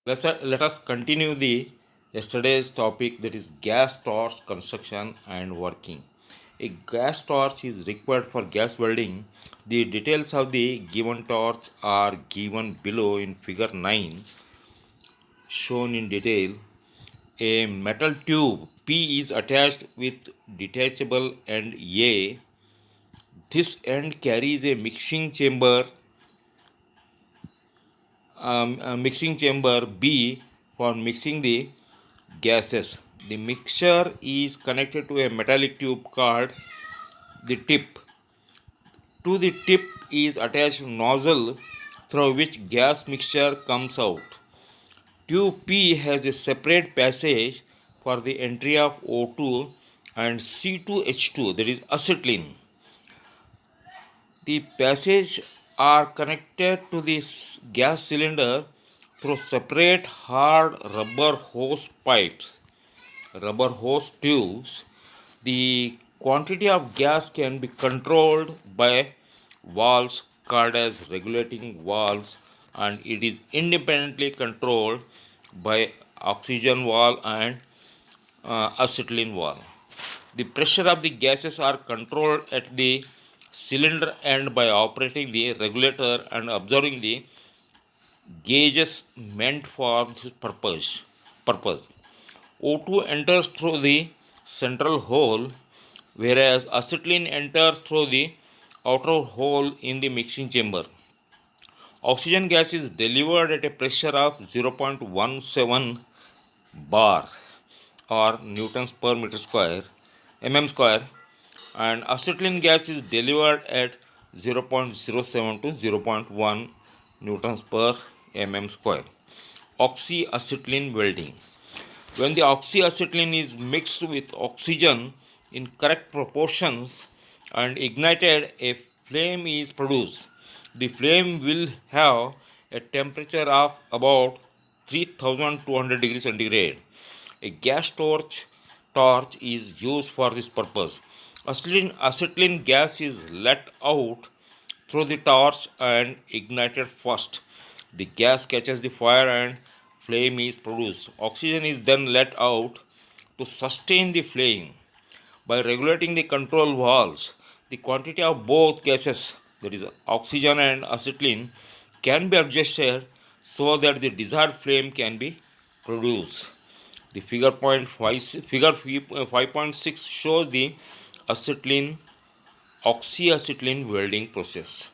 Let us continue the yesterday's topic, that is gas torch construction and working. A gas torch is required for gas welding. The details of the given torch are given below in figure 9, shown in detail. A metal tube P is attached with detachable end A. This end carries a mixing chamber B for mixing the gases. The mixture is connected to a metallic tube called the tip. To the tip is attached nozzle through which gas mixture comes out. Tube P has a separate passage for the entry of O2 and C2H2, that is acetylene. The passages are connected to the gas cylinder through separate hard rubber hose tubes. The quantity of gas can be controlled by valves called as regulating valves, and it is independently controlled by oxygen valve and acetylene valve. The pressure of the gases are controlled at the cylinder end by operating the regulator and observing the gauges meant for this purpose. O2 enters through the central hole, whereas acetylene enters through the outer hole in the mixing chamber. Oxygen gas is delivered at a pressure of 0.17 bar or newtons per meter square square, and acetylene gas is delivered at 0.07 to 0.1 newtons per square. Oxyacetylene welding. When the oxyacetylene is mixed with oxygen in correct proportions and ignited, a flame is produced. The flame will have a temperature of about 3200 degrees centigrade. A gas torch is used for this purpose. Acetylene gas is let out through the torch and ignited first. The gas catches the fire and flame is produced. Oxygen is then let out to sustain the flame. By regulating the control valves, the quantity of both gases, that is oxygen and acetylene, can be adjusted so that the desired flame can be produced. The figure 5.6 shows the acetylene oxyacetylene welding process.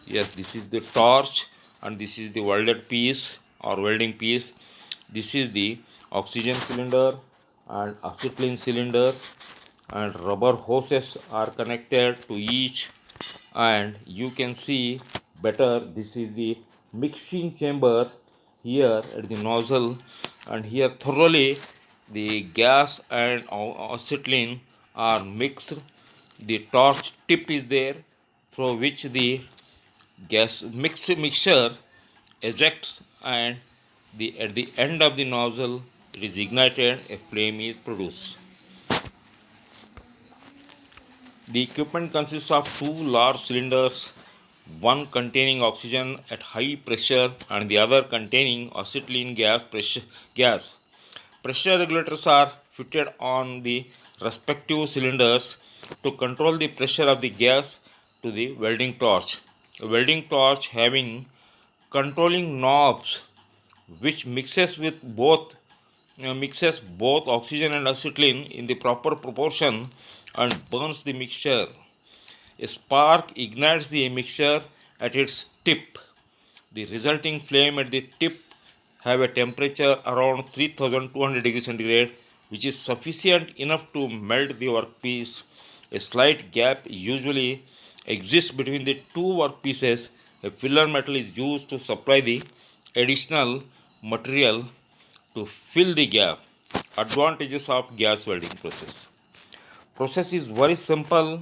Yes, this is the torch and this is the welded piece or welding piece. This is the oxygen cylinder and acetylene cylinder, and rubber hoses are connected to each, and you can see better. This is the mixing chamber here at the nozzle, and here thoroughly the gas and acetylene are mixed. The torch tip is there through which the mixture ejects, and at the end of the nozzle it is ignited, a flame is produced. The equipment consists of two large cylinders, one containing oxygen at high pressure and the other containing acetylene gas. Pressure regulators are fitted on the respective cylinders to control the pressure of the gas to the welding torch. A welding torch having controlling knobs which mixes both oxygen and acetylene in the proper proportion and burns the mixture. A spark ignites the mixture at its tip. The resulting flame at the tip have a temperature around 3200 degrees centigrade, which is sufficient enough to melt the workpiece. A slight gap usually exists between the two workpieces. A filler metal is used to supply the additional material to fill the gap. Advantages of gas welding process. Process is very simple.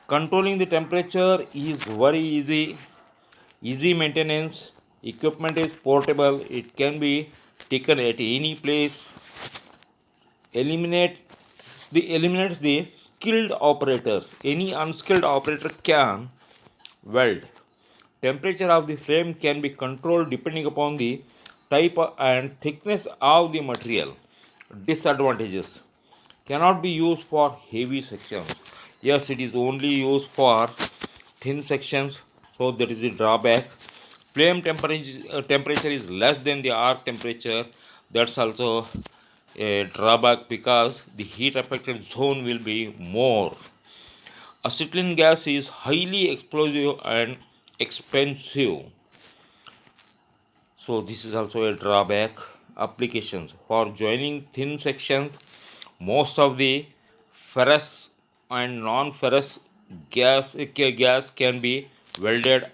Controlling the temperature is very easy maintenance. Equipment is portable, it can be taken at any place. Eliminates the skilled operators. Any unskilled operator can weld. Temperature of the flame can be controlled depending upon the type and thickness of the material. Disadvantages: cannot be used for heavy sections. Yes, it is only used for thin sections, so that is the drawback. Flame temperature is less than the arc temperature. That's also a drawback because the heat affected zone will be more. Acetylene gas is highly explosive and expensive, so this is also a drawback. Applications: for joining thin sections, most of the ferrous and non-ferrous gas can be welded.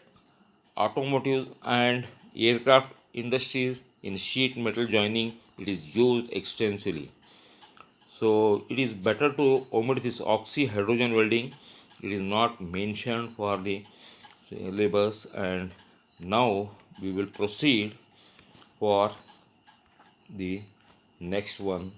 Automotive and aircraft industries, in sheet metal joining it is used extensively, so it is better to omit this oxyhydrogen welding. It is not mentioned for the syllabus. And now we will proceed for the next one.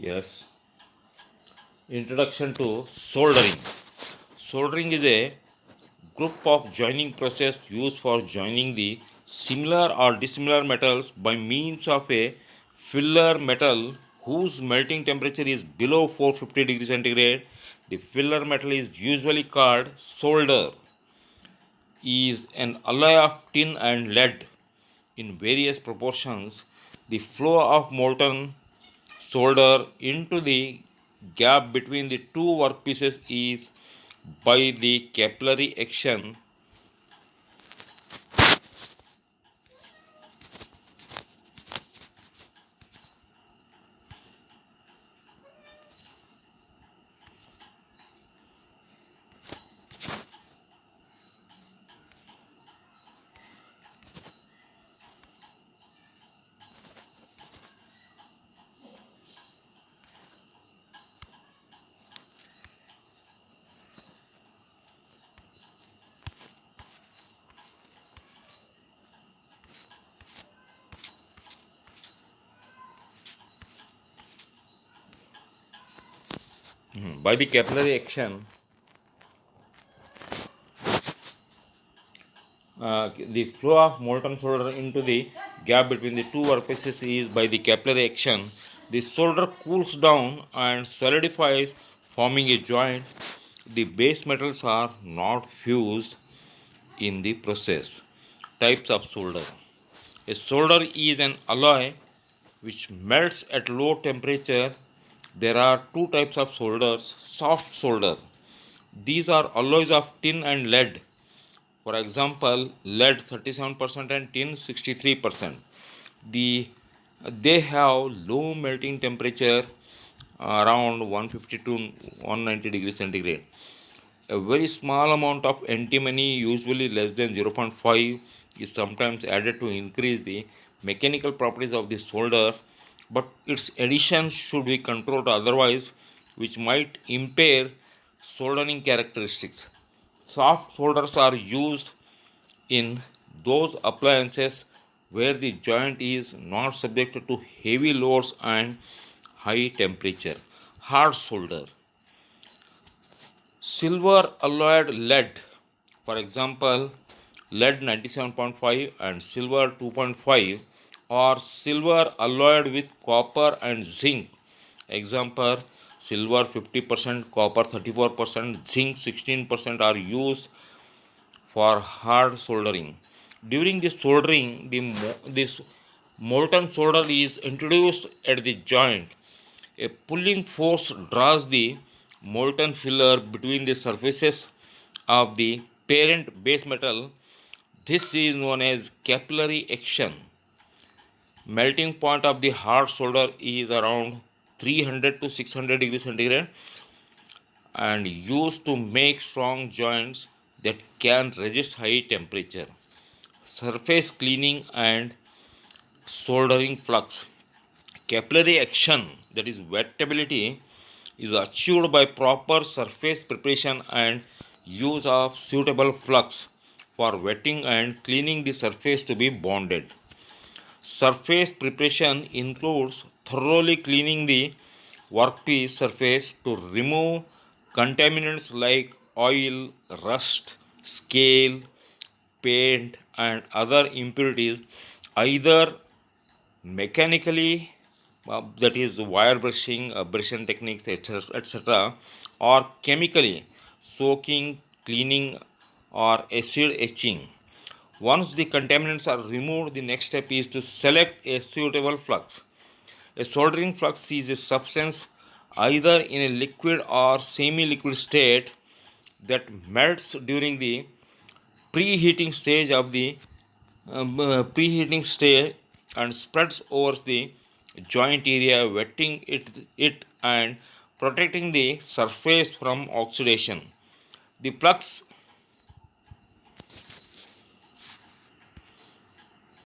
Yes, introduction to soldering. Soldering is a group of joining process used for joining the similar or dissimilar metals by means of a filler metal whose melting temperature is below 450 degrees centigrade. The filler metal is usually called solder, is an alloy of tin and lead in various proportions. The flow of molten solder into the gap between the two workpieces is by the capillary action. By the capillary action, the flow of molten solder into the gap between the two workpieces is by the capillary action. The solder cools down and solidifies, forming a joint. The base metals are not fused in the process. Types of solder: a solder is an alloy which melts at low temperature. There are two types of solders. Soft solder: these are alloys of tin and lead. For example, lead 37% and tin 63%. The they have low melting temperature, around 150 to 190 degrees centigrade. A very small amount of antimony, usually less than 0.5, is sometimes added to increase the mechanical properties of the solder, but its addition should be controlled otherwise, which might impair soldering characteristics. Soft solders are used in those appliances where the joint is not subjected to heavy loads and high temperature. Hard solder: silver alloyed lead, for example lead 97.5 and silver 2.5, or silver alloyed with copper and zinc, example silver 50%, copper 34%, zinc 16%, are used for hard soldering. During the soldering, this molten solder is introduced at the joint. A pulling force draws the molten filler between the surfaces of the parent base metal. This is known as capillary action. Melting point of the hard solder is around 300 to 600 degrees centigrade and used to make strong joints that can resist high temperature. Surface cleaning and soldering flux. Capillary action, that is wettability, is achieved by proper surface preparation and use of suitable flux for wetting and cleaning the surface to be bonded. Surface preparation includes thoroughly cleaning the workpiece surface to remove contaminants like oil, rust, scale, paint, and other impurities, either mechanically, that is wire brushing, brushing techniques, etc., or chemically, soaking, cleaning, or acid etching. Once the contaminants are removed, the next step is to select a suitable flux. A soldering flux is a substance either in a liquid or semi liquid state that melts during the preheating stage of the preheating stage and spreads over the joint area, wetting it and protecting the surface from oxidation. The flux